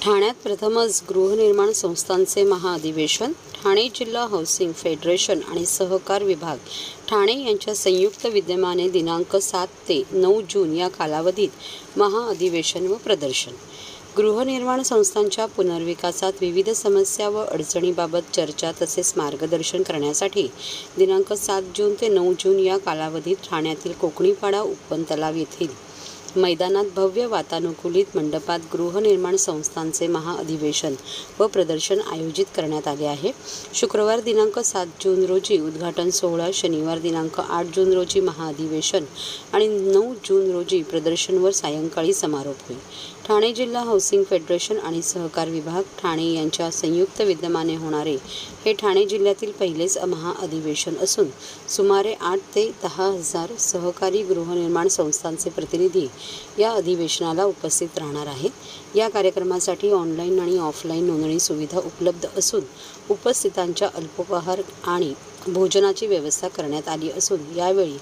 ठाण्यात प्रथमच गृहनिर्माण संस्थांचे महाअधिवेशन, ठाणे जिल्हा हाऊसिंग फेडरेशन आणि सहकार विभाग ठाणे यांच्या संयुक्त विद्यमाने दिनांक 7 ते 9 जून या कालावधीत महाअधिवेशन व प्रदर्शन. गृहनिर्माण संस्थांच्या पुनर्विकासात विविध समस्या व अडचणीबाबत चर्चा तसेच मार्गदर्शन करण्यासाठी दिनांक 7 जून ते 9 जून या कालावधीत ठाण्यातील कोकणीपाडा उपवन तलाव येथील मैदानात भव्य वातानुकूलित मंडपात गृहनिर्माण संस्थांचे महाअधिवेशन व प्रदर्शन आयोजित करण्यात आले आहे. शुक्रवार दिनांक 7 जून रोजी उद्घाटन सोहळा, शनिवार दिनांक 8 जून रोजी महाअधिवेशन आणि 9 जून रोजी प्रदर्शन व सायंकाळी समारोप होईल. ठाणे जिल्हा हाऊसिंग फेडरेशन आणि सहकार विभाग ठाणे यांच्या संयुक्त विद्यमाने होणारे हे ठाणे जिल्ह्यातील पहिलेच महाअधिवेशन असून सुमारे 8 ते 10 हजार सहकारी गृहनिर्माण संस्थांचे प्रतिनिधी या अधिवेशनाला उपस्थित राहणार आहेत. या कार्यक्रमासाठी ऑनलाईन आणि ऑफलाईन नोंदणी सुविधा उपलब्ध असून उपस्थितांच्या अल्पोपहार आणि भोजनाची व्यवस्था करण्यात आली असून यावेळी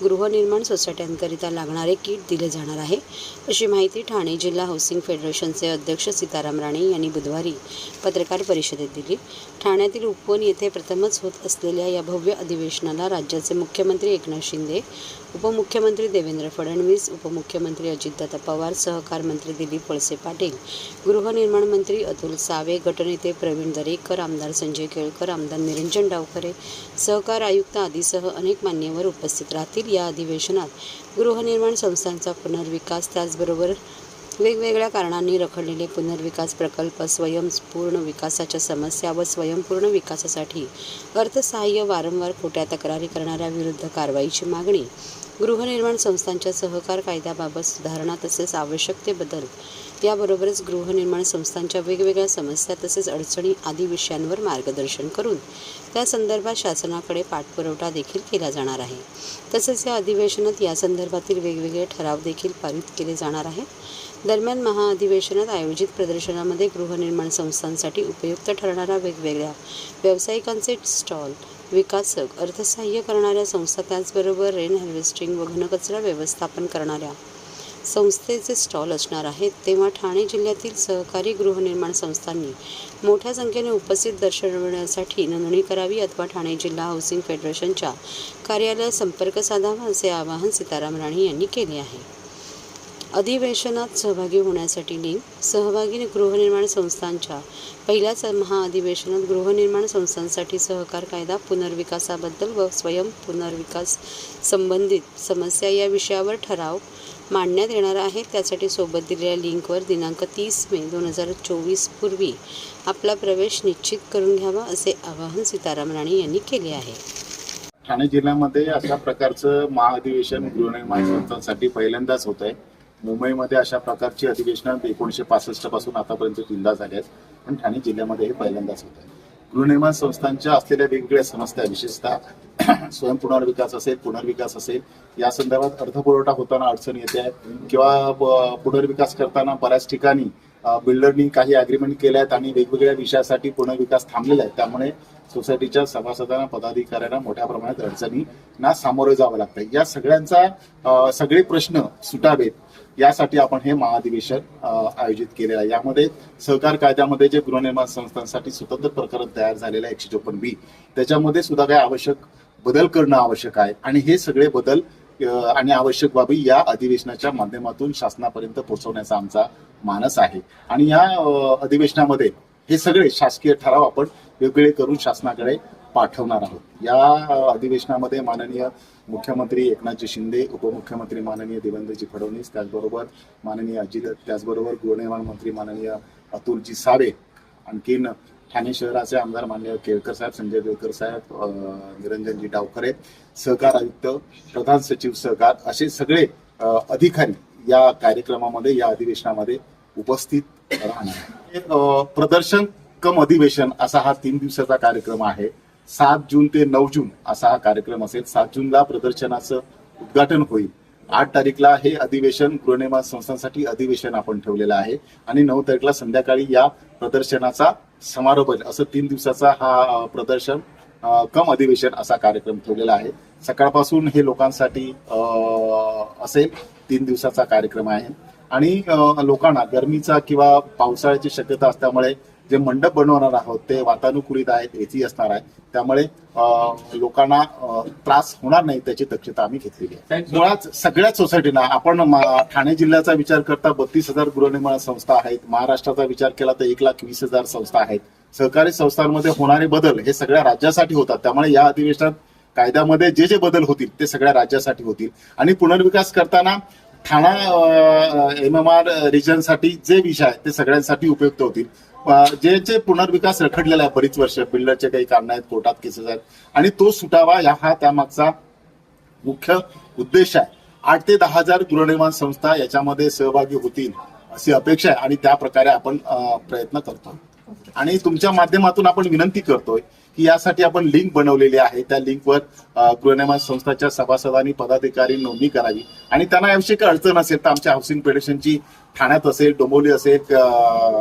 गृहनिर्माण सोसायट्यांकरिता लागणारे किट दिले जाणार आहे, अशी माहिती ठाणे जिल्हा हाऊसिंग फेडरेशनचे अध्यक्ष सीताराम राणे यांनी बुधवारी पत्रकार परिषदेत दिली. ठाण्यातील उपवन येथे प्रथमच होत असलेल्या या भव्य अधिवेशनाला राज्याचे मुख्यमंत्री एकनाथ शिंदे, उपमुख्यमंत्री देवेंद्र फडणवीस, उपमुख्यमंत्री अजितदादा पवार, सहकार मंत्री दिलीप वळसे पाटील, गृहनिर्माण मंत्री अतुल सावे, गटनेते प्रवीण दरेकर, आमदार संजय केळकर, आमदार निरंजन डावखरे, सहकार आयुक्त आदीसह अनेक मान्यवर उपस्थित राहतील. या अधिवेशनात गृहनिर्माण संस्थांचा पुनर्विकास, त्याचबरोबर वेगवेगळ्या कारणांनी रखडलेले पुनर्विकास प्रकल्प, स्वयंपूर्ण विकासाच्या समस्या व स्वयंपूर्ण विकासासाठी अर्थसहाय्य, वारंवार खोट्या तक्रारी करणाऱ्या विरुद्ध कारवाईची मागणी, गृहनिर्माण संस्थांच्या सहकार कायद्याबाबत सुधारणा तसेच आवश्यक ते बदल, याबरोबरच गृहनिर्माण संस्थांच्या वेगवेगळ्या समस्या तसेच अडचणी आदी विषयांवर मार्गदर्शन करून त्या संदर्भात शासनाकडे पाठपुरावा देखील केला जाणार आहे. तसेच या अधिवेशनात या संदर्भातील वेगवेगळे ठराव देखील पारित केले जाणार आहेत. दरम्यान महाअधिवेशनात आयोजित प्रदर्शनामध्ये गृहनिर्माण संस्थांसाठी उपयुक्त ठरणाऱ्या वेगवेगळ्या व्यावसायिकांचे स्टॉल, विकासक, अर्थसहाय्य करणाऱ्या संस्था, त्याचबरोबर रेन हार्वेस्टिंग व घनकचरा व्यवस्थापन करणाऱ्या संस्थेचे स्टॉल असणार आहेत. तेव्हा ठाणे जिल्ह्यातील सहकारी गृहनिर्माण संस्थांनी मोठ्या संख्येने उपस्थित दर्शवण्यासाठी नोंदणी करावी अथवा ठाणे जिल्हा हाऊसिंग फेडरेशनच्या कार्यालयात संपर्क साधावा, असे आवाहन सीताराम राणे यांनी केले आहे. अधिवेशनात सहभागी होण्यासाठी लिंक. सहभागी गृहनिर्माण संस्थांच्या पहिल्याच महाअधिवेशनात गृहनिर्माण संस्थांसाठी सहकार कायदा, पुनर्विकासाबद्दल व पुनर्विकास संबंधित समस्या या विषयावर ठराव मांडण्यात येणार आहे. त्यासाठी सोबत दिलेल्या लिंकवर दिनांक 30 मे 2024 पूर्वी आपला प्रवेश निश्चित करून घ्यावा, असे आवाहन सीताराम राणे यांनी केले आहे. ठाणे जिल्ह्यामध्ये अशा प्रकारचं महाअधिवेशन गृहनिर्माण संस्थांसाठी पहिल्यांदाच होत आहे. मुंबईमध्ये अशा प्रकारची अधिवेशनं 1965 पासून आतापर्यंत जिल्हा झाले आहेत, पण ठाणे जिल्ह्यामध्ये हे पहिल्यांदाच होत आहे. गृहनिर्माण संस्थांच्या असलेल्या वेगवेगळ्या समस्या, विशेषतः स्वयंपुनर्विकास असेल, पुनर्विकास असेल, या संदर्भात अर्थपुरवठा होताना अडचण येते आहे किंवा पुनर्विकास करताना बऱ्याच ठिकाणी बिल्डरनी काही अग्रीमेंट केले आहेत आणि वेगवेगळ्या विषयासाठी पुनर्विकास थांबलेला आहे. त्यामुळे सोसायटीच्या सभासदांना, पदाधिकाऱ्यांना मोठ्या प्रमाणात अडचणींना सामोरे जावं लागतं. या सगळ्यांचा सगळे प्रश्न सुटावेत यासाठी आपण हे महाअधिवेशन आयोजित केलेलं आहे. यामध्ये सहकार कायद्यामध्ये जे गृहनिर्माण संस्थांसाठी स्वतंत्र प्रकरण तयार झालेलं आहे 154B, त्याच्यामध्ये सुद्धा काही आवश्यक बदल करणं आवश्यक आहे आणि हे सगळे बदल आणि आवश्यक बाबी या अधिवेशनाच्या माध्यमातून शासनापर्यंत पोहोचवण्याचा आमचा मानस आहे. आणि या अधिवेशनामध्ये हे सगळे शासकीय ठराव आपण वेगवेगळे करून शासनाकडे पाठवणार आहोत. या अधिवेशनामध्ये माननीय मुख्यमंत्री एकनाथजी शिंदे, उपमुख्यमंत्री माननीय देवेंद्रजी फडणवीस, त्याचबरोबर माननीय अजित, त्याचबरोबर गृहनिर्माण मंत्री माननीय अतुलजी सावे, आणखीन ठाणे शहराचे आमदार माननीय केळकर साहेब, संजय केळकर साहेब, निरंजनजी डावखरे, सहकार आयुक्त, प्रधान सचिव सहकार, असे सगळे अधिकारी या कार्यक्रमामध्ये, या अधिवेशनामध्ये उपस्थित राहणार. प्रदर्शन कम अधिवेशन असा हा 3 दिवसाचा कार्यक्रम आहे. 7 जून ते 9 जून असा हा कार्यक्रम असेल. 7 जूनला प्रदर्शनाचं उद्घाटन होईल. 8 तारीखला हे अधिवेशन गृहनिर्माण संस्थांसाठी अधिवेशन आपण ठेवलेलं आहे आणि 9 तारीखला संध्याकाळी या प्रदर्शनाचा समारोप होईल. असं 3 दिवसाचा हा प्रदर्शन कम अधिवेशन असा कार्यक्रम ठेवलेला आहे. सकाळपासून हे लोकांसाठी असेल. 3 दिवसाचा कार्यक्रम आहे. आणि लोकांना गरमीचा किंवा पावसाळ्याची शक्यता असल्यामुळे जे मंडप बनवणार आहोत ते वातानुकूलित आहेत, एसी असणार आहे, त्यामुळे लोकांना त्रास होणार नाही त्याची दक्षता आम्ही घेतलेली आहे. मुळात सगळ्याच सोसायटीना आपण ठाणे जिल्ह्याचा विचार करता 32,000 गृहनिर्माण संस्था आहेत. महाराष्ट्राचा विचार केला तर 1,20,000 संस्था आहेत. सहकारी संस्थांमध्ये होणारे बदल हे सगळ्या राज्यासाठी होतात, त्यामुळे या अधिवेशनात कायद्यामध्ये जे जे बदल होतील ते सगळ्या राज्यासाठी होतील. आणि पुनर्विकास करताना ठाणा MMR रिजनसाठी जे विषय आहेत ते सगळ्यांसाठी उपयुक्त होतील. जे पुनर्विकास रखडलेला आहे बरीच वर्ष, बिल्डरचे काही कारण आहेत, कोर्टात केसेस आहेत, आणि तो सुटावा हा त्यामागचा मुख्य उद्देश आहे. 8 ते 10,000 गृहनिर्माण संस्था याच्यामध्ये सहभागी होतील अशी अपेक्षा आहे आणि त्या प्रकारे आपण प्रयत्न करतो. आणि तुमच्या माध्यमातून आपण विनंती करतोय की यासाठी आपण लिंक बनवलेली आहे, त्या लिंकवर गृहनिर्माण संस्थांच्या सभासदांनी पदाधिकारी नोंदणी करावी. आणि त्यांना याविषयी काही अडचण असेल तर आमच्या हाऊसिंग फेडरेशनची ठाण्यात असेल, डोंबिवली असेल,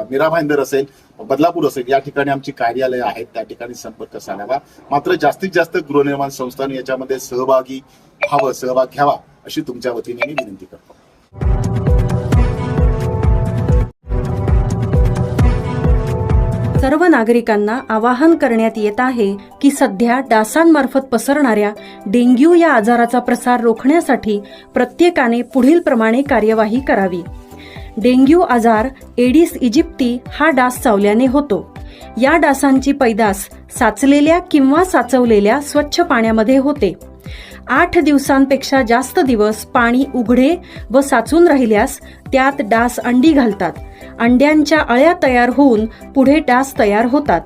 मीरा भाईंदर असेल, बदलापूर असेल, या ठिकाणी आमची कार्यालय आहेत, त्या ठिकाणी संपर्क साधावा. मात्र जास्तीत जास्त गृहनिर्माण संस्थांनी याच्यामध्ये सहभाग घ्यावा अशी तुमच्या वतीने मी विनंती करतो. सर्व नागरिकांना आवाहन करण्यात येत आहे की सध्या डासांमार्फत पसरणाऱ्या डेंग्यू या आजाराचा प्रसार रोखण्यासाठी प्रत्येकाने पुढील प्रमाणे कार्यवाही करावी. डेंग्यू आजार एडिस इजिप्टी हा डास चावल्याने होतो. या डासांची पैदास साचलेल्या किंवा साचवलेल्या स्वच्छ पाण्यामध्ये होते. 8 दिवसांपेक्षा जास्त दिवस पाणी उघडे व साचून राहिल्यास त्यात डास अंडी घालतात. अंड्यांच्या अळ्या तयार होऊन पुढे डास तयार होतात.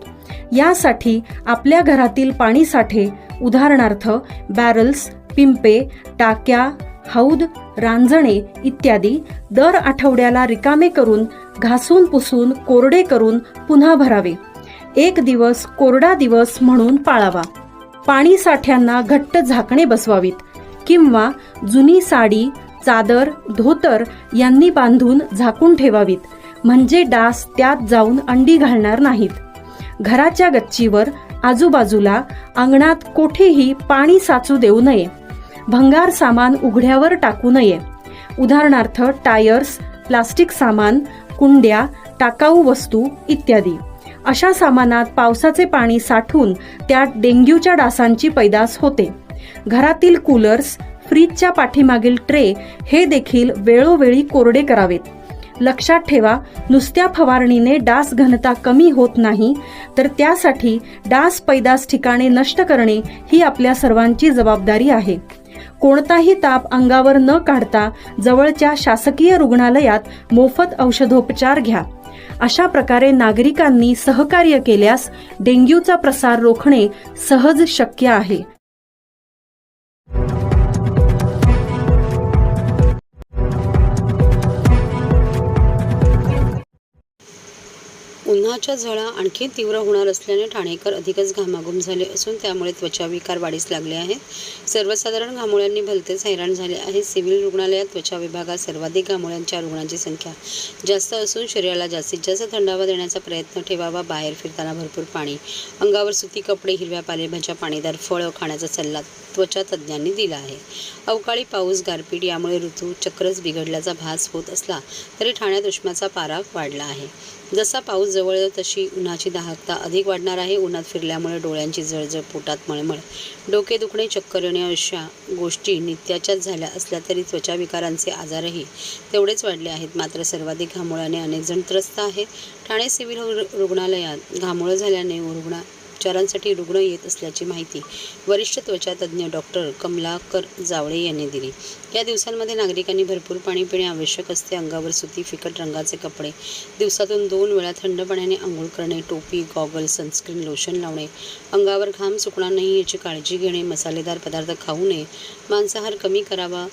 यासाठी आपल्या घरातील पाणी साठे, उदाहरणार्थ बॅरल्स, पिंपे, टाक्या, हौद, रांजणे इत्यादी दर आठवड्याला रिकामे करून घासून पुसून कोरडे करून पुन्हा भरावे. 1 दिवस कोरडा दिवस म्हणून पाळावा. पाणी साठ्यांना घट्ट झाकणे बसवावीत किंवा जुनी साडी, चादर, धोतर यांनी बांधून झाकून ठेवावीत, म्हणजे डास त्यात जाऊन अंडी घालणार नाहीत. घराच्या गच्चीवर, आजूबाजूला, अंगणात कोठेही पाणी साचू देऊ नये. भंगार सामान उघड्यावर टाकू नये. उदाहरणार्थ टायर्स, प्लास्टिक सामान, कुंड्या, टाकाऊ वस्तू इत्यादी. अशा सामानात पावसाचे पाणी साठून त्यात डेंग्यूच्या डासांची पैदास होते. घरातील कूलर्स, फ्रीजच्या पाठीमागील ट्रे हे देखील वेळोवेळी कोरडे करावेत. लक्षात ठेवा, नुसत्या फवारणीने डास घनता कमी होत नाही, तर त्यासाठी डास पैदास ठिकाणे नष्ट करणे ही आपल्या सर्वांची जबाबदारी आहे. कोणताही ताप अंगावर न काढता जवळच्या शासकीय रुग्णालयात मोफत औषधोपचार घ्या. अशा प्रकारे नागरिकांनी सहकार्य केल्यास डेंग्यूचा प्रसार रोखणे सहज शक्य आहे. उन्हाच्या झळा आणखी तीव्र होणार असल्याने ठाणेकर अधिकच घामाघूम झाले असून त्यामुळे त्वचा विकार वाढीस लागले आहेत. सर्वसाधारण घामोळ्यांनी भलतेच हैराण झाले आहे. सिव्हिल रुग्णालयात त्वचा विभागात सर्वाधिक घामोळ्यांच्या रुग्णांची संख्या जास्त असून शरीराला जास्तीत जास्त थंडावा देण्याचा प्रयत्न ठेवावा. बाहेर फिरताना भरपूर पाणी, अंगावर सुती कपडे, हिरव्या पालेभाज्या, पाणीदार फळं खाण्याचा सल्ला त्वचा तज्ज्ञांनी दिला आहे. अवकाळी पाऊस, गारपीट यामुळे ऋतूचक्रच बिघडल्याचा भास होत असला तरी ठाण्यात उष्म्याचा पारा वाढला आहे. जसा पाऊस जवळ येतो तशी उन्हाची दाहकता अधिक वाढणार आहे. उन्हात फिरल्यामुळे डोळ्यांची जळजळ, पोटात मळमळ, डोके दुखणे, चक्कर येणे अशा गोष्टी नित्याच्याच झाल्या असल्या तरी त्वचा विकारांचे आजारही तेवढेच वाढले आहेत. मात्र सर्वाधिक घामोळ्याने अनेक जण त्रस्त आहेत. ठाणे सिव्हिल रुग्णालयात घामोळं झाल्याने उपचारांसाठी रुग्ण येत असल्याची माहिती वरिष्ठ त्वचा तज्ज्ञ डॉक्टर कमलाकर जावळे यांनी दिली. या दिवसांमध्ये नागरिकांनी भरपूर पाणी पिणे आवश्यक असते. अंगावर सुती फिकट रंगाचे कपडे, दिवसातून 2 वेळा थंड पाण्याने आंघोळ करणे, टोपी, गॉगल, सनस्क्रीन, लोशन लावणे, अंगावर घाम सुकणार नाही याची काळजी घेणे, मसालेदार पदार्थ खाऊ नये, मांसाहार कमी करावा,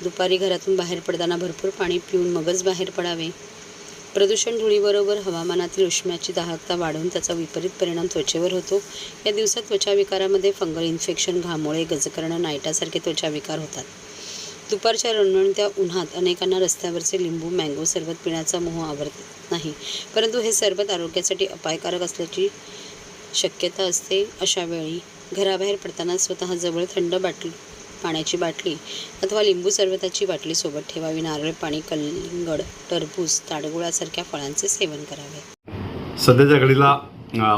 दुपारी घरातून बाहेर पडताना भरपूर पाणी पिऊन मगच बाहेर पडावे. प्रदूषण, धुळीबरोबर हवामानातील उष्म्याची दाहकता वाढून त्याचा विपरीत परिणाम त्वचेवर होतो. या दिवसात त्वचा विकारामध्ये फंगल इन्फेक्शन, घामोळे, गजकरण, नायटासारखे त्वचा विकार होतात. दुपारच्या रणरणत्या उन्हात अनेकांना रस्त्यावरचे लिंबू, मँगो सरबत पिण्याचा मोह आवरत नाही, परंतु हे सरबत आरोग्यासाठी अपायकारक असल्याची शक्यता असते. अशा वेळी घराबाहेर पडताना स्वतः जवळ थंड बाटली पाण्याची बाटली अथवा लिंबू सरबताची बाटली सोबत ठेवावी. नारळ पाणी, कलिंगड, टरबूज, ताडगोळासारख्या फळांचे सेवन करावे. सध्याच्या घडीला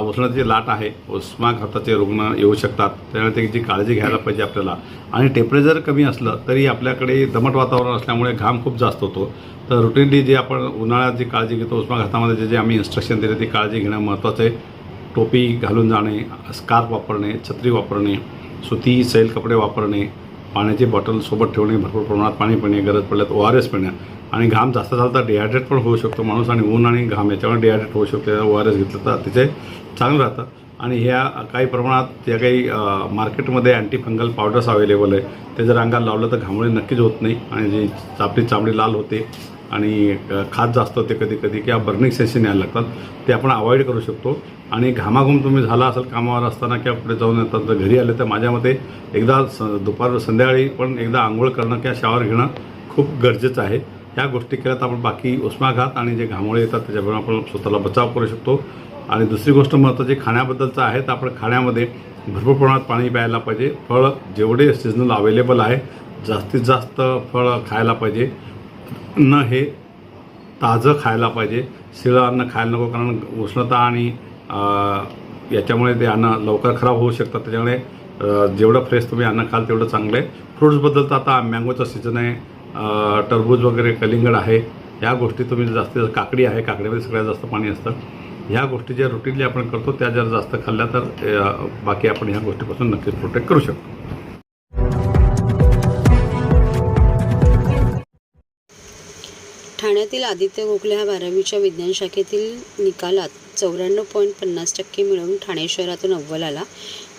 उष्णतेची लाट आहे, उष्माघाताचे रुग्ण येऊ शकतात. त्यामुळे त्याची काळजी घ्यायला पाहिजे आपल्याला. आणि टेम्परेचर कमी असलं तरी आपल्याकडे दमट वातावरण असल्यामुळे घाम खूप जास्त होतो. तर रुटीनली जे आपण उन्हाळ्यात जी काळजी घेतो, उष्माघातामध्ये जे आम्ही इन्स्ट्रक्शन दिले ती काळजी घेणं महत्त्वाचं आहे. टोपी घालून जाणे, स्कार्फ वापरणे, छत्री वापरणे, सुती सैल कपडे वापरणे, पाण्याची बॉटल सोबत ठेवणे, भरपूर प्रमाणात पाणी पिणे, गरज पडल्यास ORS पिणे. आणि घाम जास्त झाला तर डिहायड्रेट पण होऊ शकतो माणूस, आणि ऊन आणि घाम याच्यामुळे डिहायड्रेट होऊ शकतो. ORS घेतलं तर अतिशय चांगलं राहतं. आणि ह्या काही प्रमाणात ज्या काही मार्केटमध्ये अँटीफंगल पावडर्स अवेलेबल आहे ते जर अंगाला लावलं तर घामोळे नक्कीच होत नाही, आणि जी आपली चामडी लाल होते आणि खाज जास्त होते कधी कधी, किंवा बर्निंग सेन्सेशन यायला लागतात, ते आपण अवॉइड करू शकतो. आणि घामाघूम तुम्ही झाला असेल कामावर असताना किंवा पुढे जाऊन येतात, जर घरी आले तर माझ्या मते एकदा दुपार संध्याकाळी पण एकदा आंघोळ करणं किंवा शावर घेणं खूप गरजेचं आहे. ह्या गोष्टी केल्या तर आपण बाकी उष्माघात आणि जे घामोळे येतात त्याच्यामुळे आपण स्वतःला बचाव करू शकतो. आणि दुसरी गोष्ट महत्त्वाची खाण्याबद्दलचं आहे, तर आपण खाण्यामध्ये भरपूर प्रमाणात पाणी प्यायला पाहिजे. फळं जेवढे सीझनल अवेलेबल आहे जास्तीत जास्त फळं खायला पाहिजे. अन्न हे ताजं खायला पाहिजे, शिळं अन्न खायला नको, कारण उष्णता आणि याच्यामुळे ते अन्न लवकर खराब होऊ शकतात. त्याच्यामुळे जेवढं फ्रेश तुम्ही अन्न खाल तेवढं चांगलं आहे. फ्रूट्सबद्दल तर आता मँगोचं सीझन आहे, टरबूज वगैरे, कलिंगड आहे, ह्या गोष्टी तुम्ही जास्तीत जास्त, काकडी आहे, काकडीमध्ये सगळ्यात जास्त पाणी असतं. ह्या गोष्टी ज्या रुटीनली आपण करतो त्या जर जास्त खाल्ल्या तर बाकी आपण ह्या गोष्टीपासून नक्कीच प्रोटेक्ट करू शकतो. ठाण्यातील आदित्य गोखले हा 12वीच्या विज्ञान शाखेतील निकालात 94.50% मिळवून ठाणे शहरातून अव्वल आला.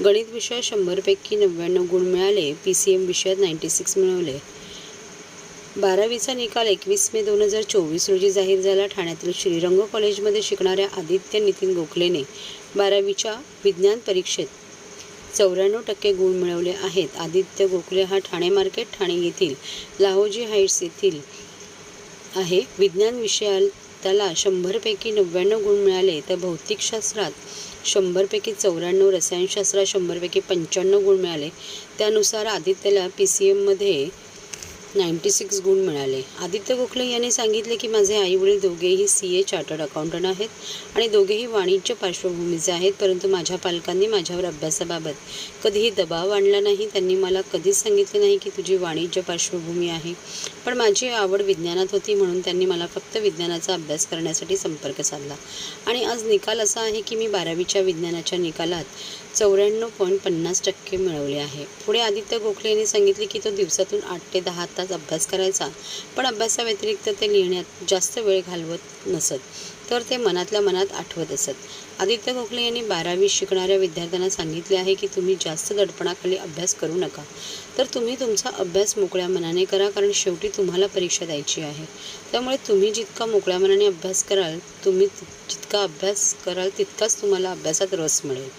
गणित विषयात 100पैकी 99 गुण मिळाले. PCM विषयात 96 मिळवले. 12वीचा निकाल 21 मे 2024 रोजी जाहीर झाला. ठाण्यातील श्रीरंग कॉलेजमध्ये शिकणाऱ्या आदित्य नितीन गोखलेने 12वीच्या विज्ञान परीक्षेत 94% गुण मिळवले आहेत. आदित्य गोखले हा ठाणे मार्केट, ठाणे येथील लाहोजी हाईट्स येथील आहे. विज्ञान विषयात त्याला 100पैकी 99 गुण मिळाले, तर भौतिकशास्त्रात 100पैकी 94, रसायनशास्त्रात 100पैकी 95 गुण मिळाले. त्यानुसार आदित्यला PCMमध्ये 96 गुण मिळाले. आदित्य गोखले यांनी सांगितले की माझे आईवडील दोघेही CA चार्टर्ड अकाउंटंट आहेत आणि दोघेही वाणिज्य पार्श्वभूमीचे आहेत, परंतु माझ्या पालकांनी माझ्यावर अभ्यासाबाबत कधीही दबाव आणला नाही. त्यांनी मला कधीच सांगितले नाही की तुझी वाणिज्य पार्श्वभूमी आहे, पण माझी आवड विज्ञानात होती म्हणून त्यांनी मला फक्त विज्ञानाचा अभ्यास करण्यासाठी संपर्क साधला. आणि आज निकाल असा आहे की मी 12वीच्या विज्ञानाच्या निकालात 94.50% मिळवले आहे. पुढे आदित्य गोखले यांनी सांगितले की तो दिवसातून 8 ते 10 तास अभ्यास करायचा, पण अभ्यासाव्यतिरिक्त ते लिहिण्यात जास्त वेळ घालवत नसत, तर ते मनातल्या मनात आठवत असत. आदित्य गोखले यांनी 12वी शिकणाऱ्या विद्यार्थ्यांना सांगितले आहे की तुम्ही जास्त दडपणाखाली अभ्यास करू नका, तर तुम्ही तुमचा अभ्यास मोकळ्या मनाने करा, कारण शेवटी तुम्हाला परीक्षा द्यायची आहे. त्यामुळे तुम्ही जितका मोकळ्या मनाने अभ्यास कराल, तुम्ही जितका अभ्यास कराल तितकाच तुम्हाला अभ्यासात रस मिळेल.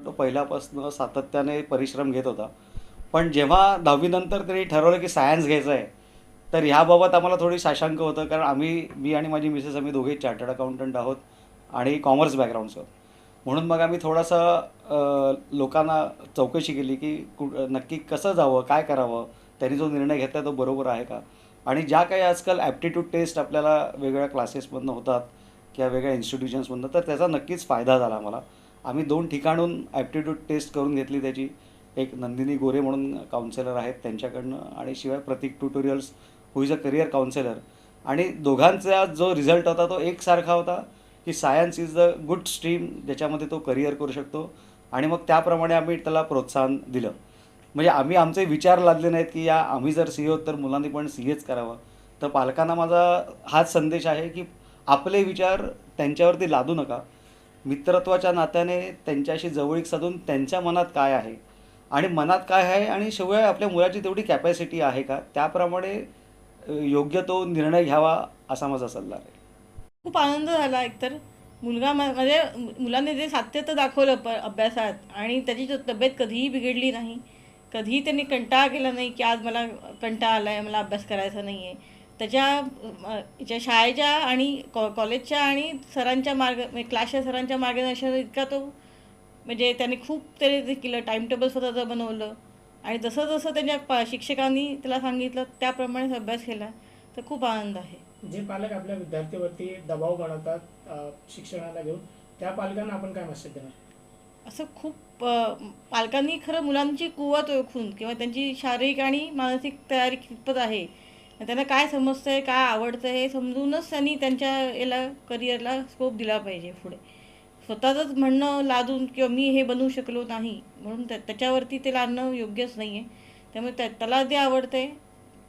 तो पहिल्यापासून सातत्याने परिश्रम घेत होता, पण जेव्हा 10वी नंतर त्यांनी ठरवलं की सायन्स घ्यायचं आहे, तर ह्याबाबत आम्हाला थोडी साशंक होतं, कारण मी आणि माझी मिसेस आम्ही दोघेही चार्टर्ड अकाउंटंट आहोत आणि कॉमर्स बॅकग्राऊंडचं. म्हणून मग आम्ही थोडासा लोकांना चौकशी केली की नक्की कसं जावं, काय करावं, त्यांनी जो निर्णय घेतला तो बरोबर आहे का. आणि ज्या काही आजकाल ॲप्टिट्यूड टेस्ट आपल्याला वेगवेगळ्या क्लासेसमधनं होतात किंवा वेगळ्या इन्स्टिट्यूशन्समधनं, तर त्याचा नक्कीच फायदा झाला आम्हाला. आम्ही 2 ठिकाणून ॲप्टिट्यूड टेस्ट करून घेतली त्याची. एक नंदिनी गोरे म्हणून काउन्सिलर आहेत त्यांच्याकडनं, आणि शिवाय Prateek tutorials who is a career counsellor. आणि दोघांचा जो रिझल्ट होता तो एकसारखा होता की science is the good stream ज्याच्यामध्ये तो करिअर करू शकतो. आणि मग त्याप्रमाणे आम्ही त्याला प्रोत्साहन दिलं. म्हणजे आम्ही आमचे विचार लादले नाहीत की आम्ही जर CA होत तर मुलांनी पण CAच करावं. तर पालकांना माझा हाच संदेश आहे की आपले विचार त्यांच्यावरती लादू नका. मित्रत्वाच्या नात्याने त्यांच्याशी जवळीक साधून त्यांच्या मनात काय आहे आणि मनात काय आहे आणि शिवाय आपल्या मुलाची तेवढी कॅपॅसिटी आहे का, त्याप्रमाणे योग्य तो निर्णय घ्यावा असा माझा सल्ला आहे. खूप आनंद झाला. एकतर मुलगा म्हणजे मुलाने जे सातत्य दाखवलं अभ्यासात, आणि त्याची तब्येत कधीही बिघडली नाही, कधीही त्यांनी कंटाळा केला नाही की आज मला कंटाळा आला आहे, मला अभ्यास करायचा नाही आहे. त्याच्या शाळेच्या आणि कॉलेजच्या आणि सरांच्या क्लासच्या सरांच्या मार्गदर्शनात इतका तो म्हणजे त्याने खूप ते केलं. टाईम टेबल स्वतःचं बनवलं आणि जसं जसं त्याच्या शिक्षकांनी त्याला सांगितलं त्याप्रमाणेच अभ्यास केला, तर खूप आनंद आहे. जे पालक आपल्या विद्यार्थ्यावरती दबाव बनवतात शिक्षणाला घेऊन, त्या पालकांना आपण काय मेसेज देणार? असं खूप पालकांनी खरं मुलांची कुवत ओळखून किंवा त्यांची शारीरिक आणि मानसिक तयारी कितपत आहे, त्यांना काय समजतं आहे, काय आवडतं हे समजूनच त्यांनी त्यांच्या याला करिअरला स्कोप दिला पाहिजे. पुढे स्वतःचंच म्हणणं लादून किंवा मी हे बनवू शकलो नाही म्हणून त्याच्यावरती ते लादणं योग्यच नाही आहे. त्यामुळे त्याला जे आवडतं आहे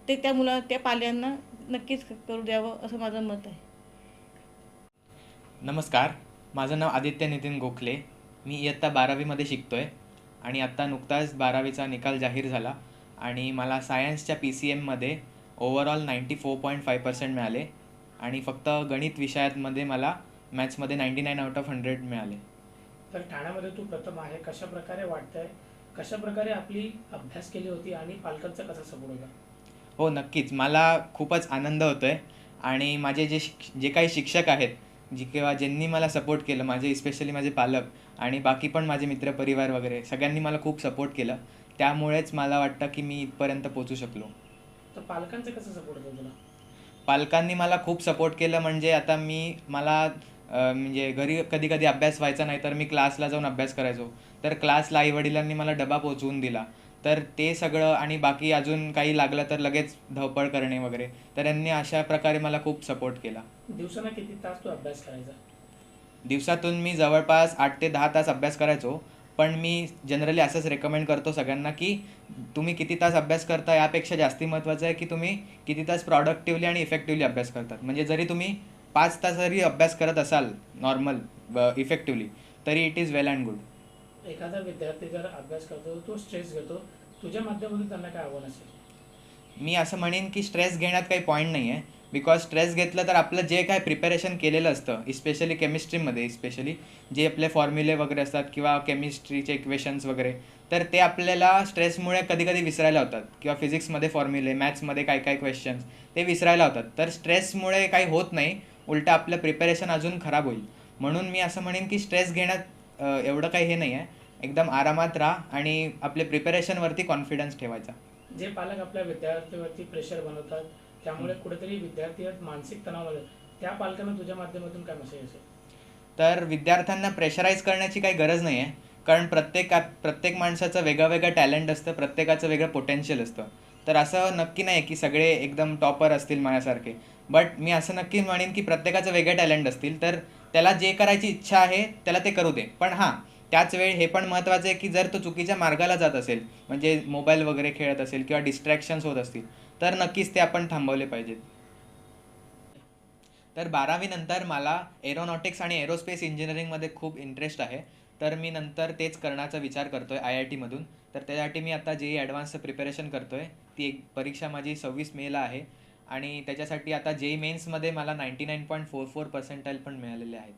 ते त्या पाल्यांना नक्कीच करू द्यावं असं माझं मत आहे. नमस्कार, माझं नाव आदित्य नितीन गोखले. मी इयत्ता 12वीमध्ये शिकतो आहे आणि आत्ता नुकताच 12वीचा निकाल जाहीर झाला आणि मला सायन्सच्या PCMमध्ये ओव्हरऑल 94.5% मिळाले आणि फक्त गणित विषयामध्ये मला मॅथ्समध्ये 99 आउट ऑफ 100 मिळाले. तर ठाण्यामध्ये तू प्रथम आहे, कशा प्रकारे वाटतंय, कशा प्रकारे आपली अभ्यास केली होती आणि पालकांचा कसा सपोर्ट होता? हो, नक्कीच मला खूपच आनंद होतो आहे आणि माझे जे काही शिक्षक आहेत किंवा ज्यांनी मला सपोर्ट केलं, माझे स्पेशली माझे पालक आणि बाकी पण माझे मित्रपरिवार वगैरे सगळ्यांनी मला खूप सपोर्ट केलं. त्यामुळेच मला वाटतं की मी इथपर्यंत पोचू शकलो. तर पालकांचं कसं सपोर्ट होतं तुला? पालकांनी मला खूप सपोर्ट केलं. म्हणजे आता मला म्हणजे घरी कधी कधी अभ्यास व्हायचा नाही तर मी क्लासला जाऊन अभ्यास करायचो. तर क्लासला आईवडिलांनी मला डबा पोचवून दिला. तर ते सगळं आणि बाकी अजून काही लागलं तर लगेच धावपळ करणे वगैरे, तर यांनी अशा प्रकारे मला खूप सपोर्ट केला. दिवसाला किती तास तू अभ्यास करायचा? दिवसातून मी जवळपास 8 ते 10 तास अभ्यास करायचो. पण मी जनरली असंच रेकमेंड करतो सगळ्यांना की तुम्ही किती तास अभ्यास करता यापेक्षा जास्ती महत्त्वाचं आहे की तुम्ही किती तास प्रॉडक्टिव्हली आणि इफेक्टिव्हली अभ्यास करतात. म्हणजे जरी तुम्ही 5 तास जरी अभ्यास करत असाल नॉर्मल इफेक्टिव्हली तरी it is well and good. एखादा विद्यार्थी जर अभ्यास करतो, तो स्ट्रेस घेतो, तुझ्या माध्यमातून त्यांना काय आव्हान असेल? मी असं म्हणेन की स्ट्रेस घेण्यात काही पॉईंट नाही आहे. बिकॉज स्ट्रेस घेतलं तर आपलं जे काय प्रिपरेशन केलेलं असतं इस्पेशली केमिस्ट्रीमध्ये, स्पेशली जे आपले फॉर्म्युले वगैरे असतात किंवा केमिस्ट्रीचे इक्वेशन्स वगैरे, तर ते आपल्याला स्ट्रेसमुळे कधी कधी विसरायला होतात. किंवा फिजिक्समध्ये फॉर्म्युले, मॅथ्समध्ये काय काय क्वेश्चन्स ते विसरायला होतात. तर स्ट्रेसमुळे काही होत नाही, उलटं आपलं प्रिपरेशन अजून खराब होईल. म्हणून मी असं म्हणेन की स्ट्रेस घेण्यात एवढं काही हे नाही आहे. एकदम आरामात राहा आणि आपले प्रिपरेशनवरती कॉन्फिडन्स ठेवायचा. जे पालक आपल्या विद्यार्थ्यावरती प्रेशर बनवतात, त्यामुळे कुठेतरी विद्यार्थी मानसिक तणावाला, त्या पालकांना तुझ्या माध्यमातून काय मेसेज असेल? तर विद्यार्थ्यांना प्रेशराईज करण्याची काही गरज नाही आहे. कारण प्रत्येक माणसाचं वेगळं टॅलेंट असतं, प्रत्येकाचं वेगळं पोटेन्शियल असतं. तर असं नक्की नाही की सगळे एकदम टॉपर असतील माझ्यासारखे. बट मी असं नक्की म्हणेन की प्रत्येकाचं वेगळे टॅलेंट असतील, तर त्याला जे करायची इच्छा आहे त्याला ते करू दे. पण हां, त्याच वेळी हे पण महत्त्वाचं आहे की जर तो चुकीच्या मार्गाला जात असेल, म्हणजे मोबाईल वगैरे खेळत असेल किंवा डिस्ट्रॅक्शन्स होत असतील, तर नक्कीच ते आपण थांबवले पाहिजेत. तर 12वी नंतर मला एरोनॉटिक्स आणि एरोस्पेस इंजिनिअरिंगमध्ये खूप इंटरेस्ट आहे. तर मी नंतर तेच करण्याचा विचार करतो आहे IITमधून. तर त्यासाठी मी आता JEE ॲडव्हान्सचं प्रिपरेशन करतो आहे. ती एक परीक्षा माझी 26 मेला आहे आणि त्याच्यासाठी आता JEE मेन्समध्ये मला 99.44% पण मिळालेले आहेत.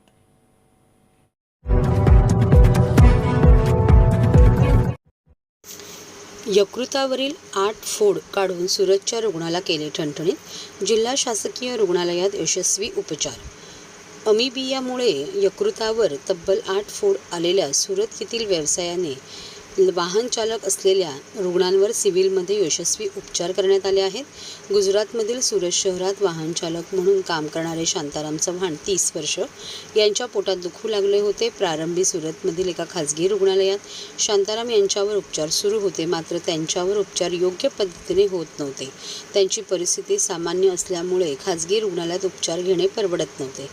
यकृतावरील 8 फोड काढून सुरतच्या रुग्णाला केले ठणठणीत. जिल्हा शासकीय रुग्णालयात यशस्वी उपचार. अमिबियामुळे यकृतावर तब्बल 8 फोड आलेल्या सुरत येथील व्यवसायाने वाहन चालक असलेल्या रुग्णांवर सिव्हिलमध्ये यशस्वी उपचार करण्यात आले आहेत. गुजरातमधील सुरत शहरात वाहन चालक म्हणून काम करणारे शांताराम चव्हाण 30 वर्ष यांच्या पोटात दुखू लागले होते. प्रारंभी सुरतमधील एका खाजगी रुग्णालयात शांताराम यांच्यावर उपचार सुरू होते, मात्र त्यांच्यावर उपचार योग्य पद्धतीने होत नव्हते. त्यांची परिस्थिती सामान्य असल्यामुळे खाजगी रुग्णालयात उपचार घेणे परवडत नव्हते.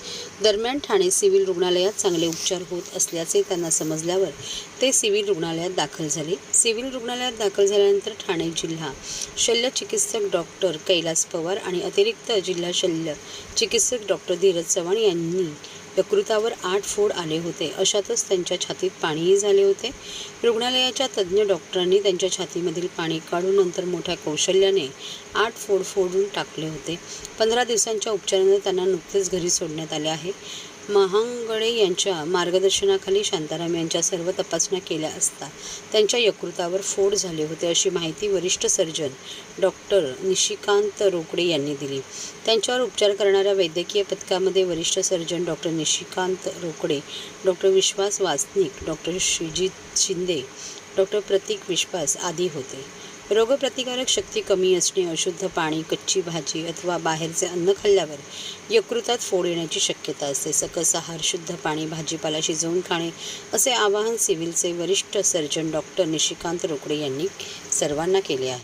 दरम्यान ठाणे सिव्हिल रुग्णालयात चांगले उपचार होत असल्याचे त्यांना समजल्यावर ते सिव्हिल रुग्णालयात दाखल झाले. सिव्हिल रुग्णालयात दाखल झाल्यानंतर ठाणे जिल्हा शल्य चिकित्सक डॉक्टर कैलास पवार आणि अतिरिक्त जिल्हा शल्य चिकित्सक डॉक्टर धीरज चव्हाण यांनी यकृतावर 8 फोड आले होते. अशातच त्यांच्या छातीत पाणीही झाले होते. रुग्णालयाच्या तज्ज्ञ डॉक्टरांनी त्यांच्या छातीमधील पाणी काढून नंतर मोठ्या कौशल्याने 8 फोड फोडून टाकले होते. 15 दिवसांच्या उपचारानंतर त्यांना नुकतेच घरी सोडण्यात आले आहे. महांगडे यांच्या मार्गदर्शनाखाली शांताराम यांच्या सर्व तपासण्या केल्या असता त्यांच्या यकृतावर फोड झाले होते, अशी माहिती वरिष्ठ सर्जन डॉक्टर निशिकांत रोकडे यांनी दिली. त्यांच्यावर उपचार करणाऱ्या वैद्यकीय पथकामध्ये वरिष्ठ surgeon doctor Nishikant Rokade, doctor Vishwas Wasnik, doctor Shrijit Shinde, doctor Prateek Vishwas आदी होते. रोगप्रतिकारक शक्ती कमी असणे, अशुद्ध पाणी, कच्ची भाजी अथवा बाहेरचे अन्न खाल्ल्यावर यकृतात फोड येण्याची शक्यता असते. सकस आहार, शुद्ध पाणी, भाजीपाला शिजवून खाणे असे आवाहन सिव्हिलचे वरिष्ठ सर्जन डॉक्टर निशिकांत रोकडे यांनी सर्वांना केले आहे.